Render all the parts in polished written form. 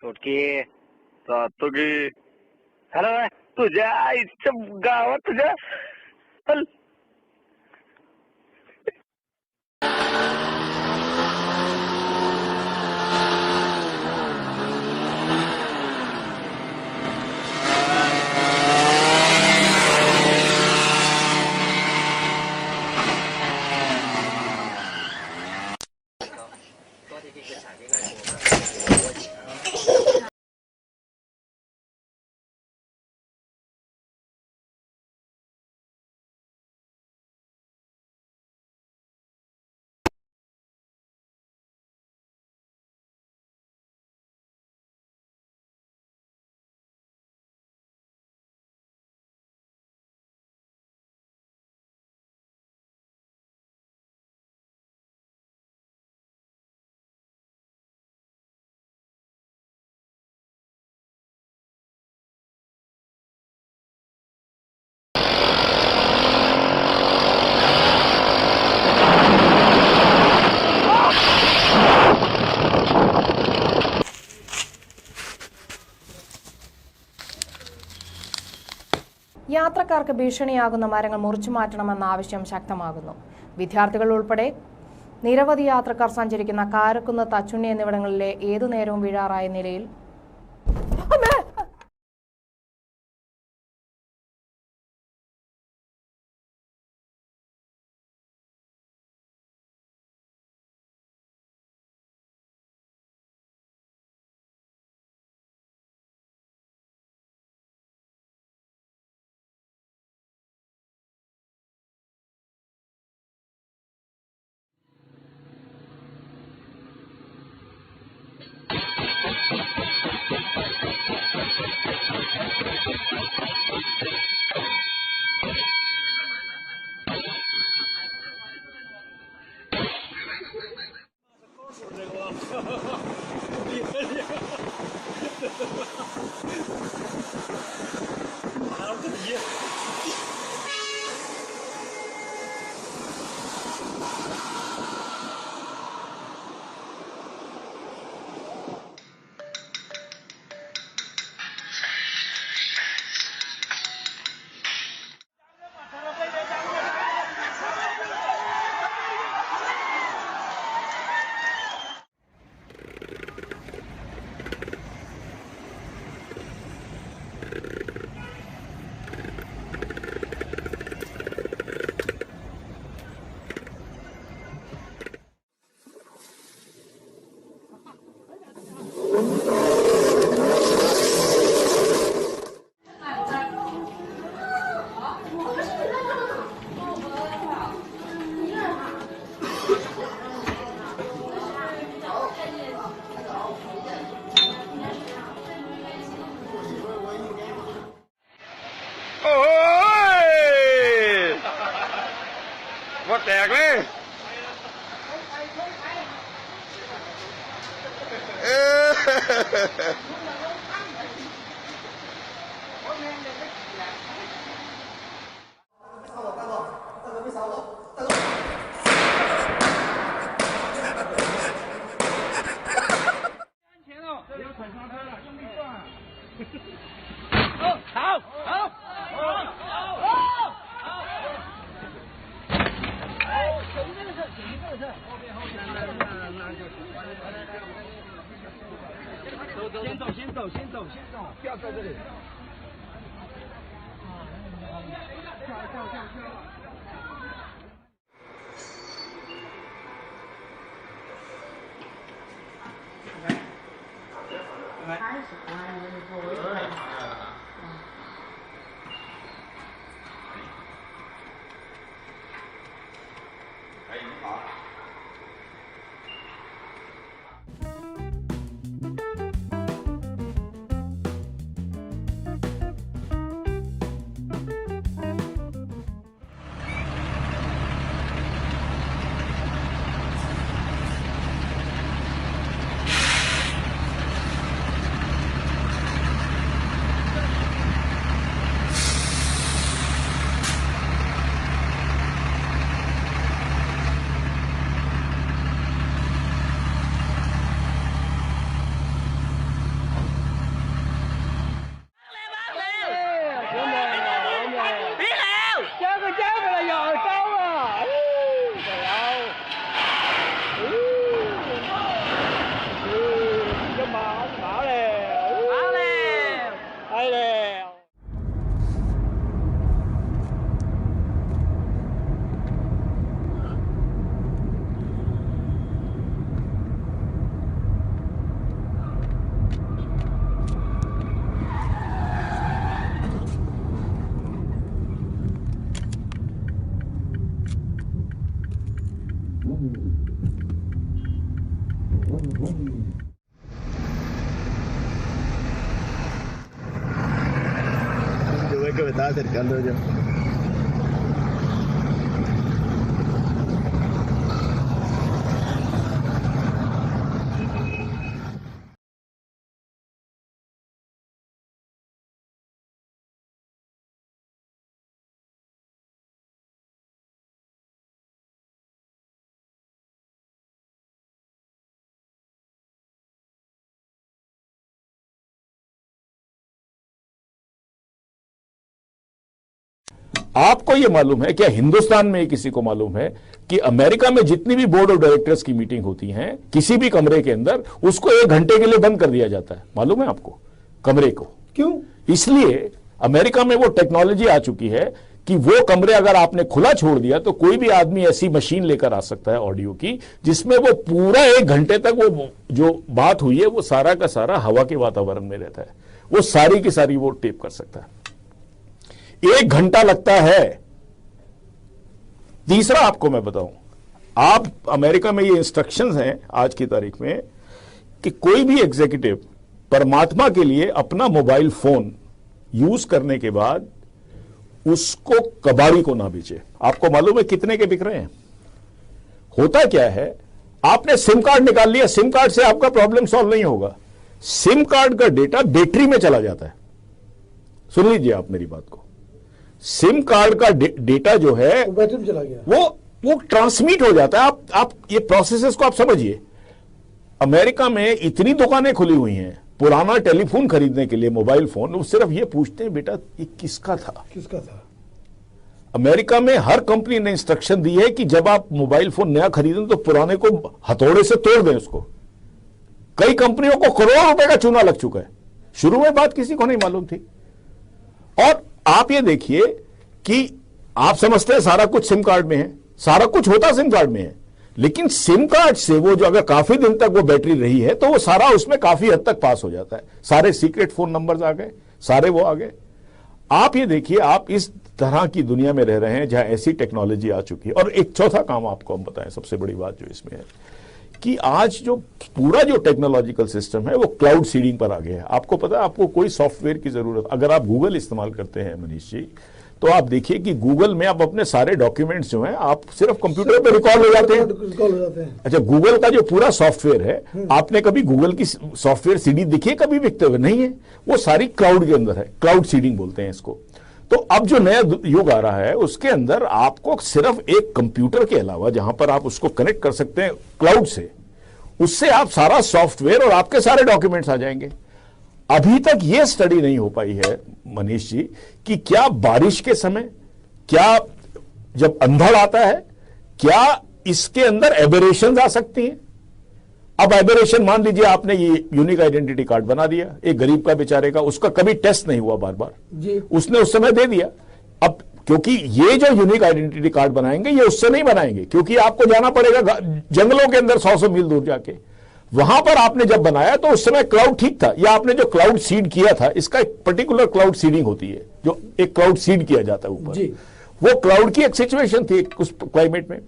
सुटकी सातुकी hello तुझ्या आईच्या गावात तुझ्या യാത്രക്കാർക്ക് ഭീഷണിയാകുന്ന മരങ്ങൾ മുറിച്ചു മാറ്റണമെന്ന ആവശ്യം ശക്തമാകുന്നു. വിദ്യാർത്ഥികൾ ഉൾപ്പെടെ നിരവധി യാത്രക്കാർ സഞ്ചരിക്കുന്ന കാരക്കുന്ന്, തച്ചുണ്ണി എന്നിവിടങ്ങളിലെ ഏതു നേരവും വീഴാറായ നിലയിൽว่าแตกเลย先走，不要在这里。बता सर्कल हो जाओ। आपको यह मालूम है, क्या हिंदुस्तान में किसी को मालूम है कि अमेरिका में जितनी भी बोर्ड ऑफ डायरेक्टर्स की मीटिंग होती हैं किसी भी कमरे के अंदर उसको 1 घंटे के लिए बंद कर दिया जाता है? मालूम है आपको? कमरे को क्यों? इसलिए अमेरिका में वो टेक्नोलॉजी आ चुकी है कि वो कमरे अगर आपने खुला छोड़ दिया तो कोई भी आदमी ऐसी मशीन लेकर आ सकता है ऑडियो की, जिसमें वो पूरा 1 घंटे तक वो जो बात हुई है वो सारा का सारा हवा के वातावरण में रहता है, वो सारी की सारी वो टेप कर सकता है। 1 घंटा लगता है। तीसरा आपको मैं बताऊं, आप अमेरिका में ये इंस्ट्रक्शंस हैं आज की तारीख में कि कोई भी एग्जीक्यूटिव परमात्मा के लिए अपना मोबाइल फोन यूज करने के बाद उसको कबाड़ी को ना बेचे। आपको मालूम है कितने के बिक रहे हैं? होता क्या है, आपने सिम कार्ड निकाल लिया, सिम कार्ड से आपका प्रॉब्लम सॉल्व नहीं होगा। सिम कार्ड का डेटा बैटरी में चला जाता है। सुन लीजिए आप मेरी बात को, सिम कार्ड का डेटा जो है बैटरी में चला गया, वो ट्रांसमिट हो जाता है। आप ये प्रोसेसेस को आप समझिए। अमेरिका में इतनी दुकानें खुली हुई हैं पुराना टेलीफोन खरीदने के लिए, मोबाइल फोन, वो सिर्फ ये पूछते हैं बेटा ये किसका था। अमेरिका में हर कंपनी ने इंस्ट्रक्शन दी है कि जब आप मोबाइल फोन नया खरीदें तो पुराने को हथौड़े से तोड़ दें उसको। कई कंपनियों को करोड़ों रुपए का चूना लग चुका है। शुरू में बात किसी को नहीं मालूम थी। और आप ये देखिए कि आप समझते हैं सारा कुछ सिम कार्ड में है, सारा कुछ होता सिम कार्ड में है, लेकिन सिम कार्ड से वो जो अगर काफी दिन तक वो बैटरी रही है तो वो सारा उसमें काफी हद तक पास हो जाता है। सारे सीक्रेट फोन नंबर्स आ गए, सारे वो आ गए। आप ये देखिए, आप इस तरह की दुनिया में रह रहे हैं जहां ऐसी टेक्नोलॉजी आ चुकी है। और एक चौथा काम आपको हम बताएं, सबसे बड़ी बात जो इसमें है कि आज जो पूरा जो टेक्नोलॉजिकल सिस्टम है वो क्लाउड सीडिंग पर आ गया है। आपको पता है, आपको कोई सॉफ्टवेयर की जरूरत, अगर आप गूगल इस्तेमाल करते हैं मनीष जी, तो आप देखिए कि गूगल में आप अपने सारे डॉक्यूमेंट्स जो हैं आप सिर्फ कंप्यूटर पे रिकॉर्ड हो जाते हैं। अच्छा, गूगल का जो पूरा सॉफ्टवेयर है, आपने कभी गूगल की सॉफ्टवेयर सीडी दिखी है कभी बिकते हुए? नहीं है। वो सारी क्लाउड के अंदर है, क्लाउड सीडिंग बोलते हैं इसको। तो अब जो नया युग आ रहा है उसके अंदर आपको सिर्फ एक कंप्यूटर के अलावा जहां पर आप उसको कनेक्ट कर सकते हैं क्लाउड से, उससे आप सारा सॉफ्टवेयर और आपके सारे डॉक्यूमेंट्स आ जाएंगे। अभी तक यह स्टडी नहीं हो पाई है मनीष जी कि क्या बारिश के समय, क्या जब अंधड़ आता है, क्या इसके अंदर एबेरेशंस आ सकती हैं। अब एबेरेशन, मान लीजिए आपने ये यूनिक आइडेंटिटी कार्ड बना दिया एक गरीब का, बेचारे का, उसका कभी टेस्ट नहीं हुआ बार बार जी, उसने उस समय दे दिया। अब क्योंकि ये जो यूनिक आइडेंटिटी कार्ड बनाएंगे ये उससे नहीं बनाएंगे, क्योंकि आपको जाना पड़ेगा जंगलों के अंदर 100 मील दूर जाके। वहां पर आपने जब बनाया तो उस समय क्लाउड ठीक था, या आपने जो क्लाउड सीड किया था, इसका एक पर्टिकुलर क्लाउड सीडिंग होती है, जो एक क्लाउड सीड किया जाता है ऊपर, वो क्लाउड की एक सिचुएशन थी उस क्लाइमेट में।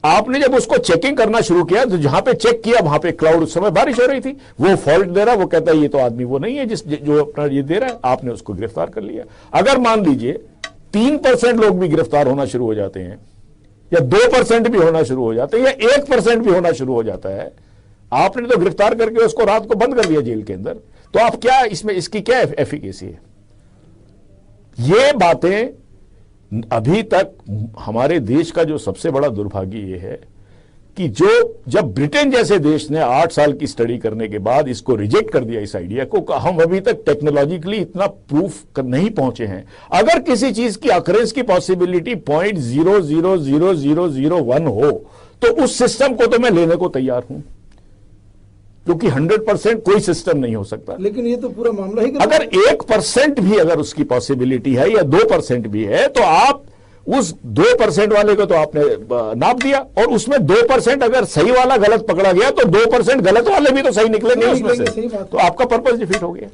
आपने जब उसको चेकिंग करना शुरू किया तो जहां पे चेक किया वहां पे क्लाउड, उस समय बारिश हो रही थी, वो फॉल्ट दे रहा, वो कहता है ये तो आदमी वो नहीं है जो अपना ये दे रहा है। आपने उसको गिरफ्तार कर लिया। अगर मान लीजिए 3% लोग भी गिरफ्तार होना शुरू हो जाते हैं, या 2% भी होना शुरू हो जाते हैं, या 1% भी होना शुरू हो जाता है, आपने तो गिरफ्तार करके उसको रात को बंद कर दिया जेल के अंदर, तो आप क्या इसमें, इसकी क्या एफिकेसी है? ये बातें अभी तक हमारे देश का जो सबसे बड़ा दुर्भाग्य ये है कि जब ब्रिटेन जैसे देश ने 8 साल की स्टडी करने के बाद इसको रिजेक्ट कर दिया इस आइडिया को, हम अभी तक टेक्नोलॉजिकली इतना प्रूफ नहीं पहुंचे हैं। अगर किसी चीज की अकरेंस की पॉसिबिलिटी 0.00001 हो तो उस सिस्टम को तो मैं लेने को तैयार हूं, क्योंकि 100% कोई सिस्टम नहीं हो सकता। लेकिन ये तो पूरा मामला ही, अगर 1% भी अगर उसकी पॉसिबिलिटी है या 2% भी है, तो आप उस 2% वाले को तो आपने नाप दिया, और उसमें 2% अगर सही वाला गलत पकड़ा गया तो 2% गलत वाले भी तो सही निकलेंगे उसमें से, तो आपका पर्पस डिफीट हो गया।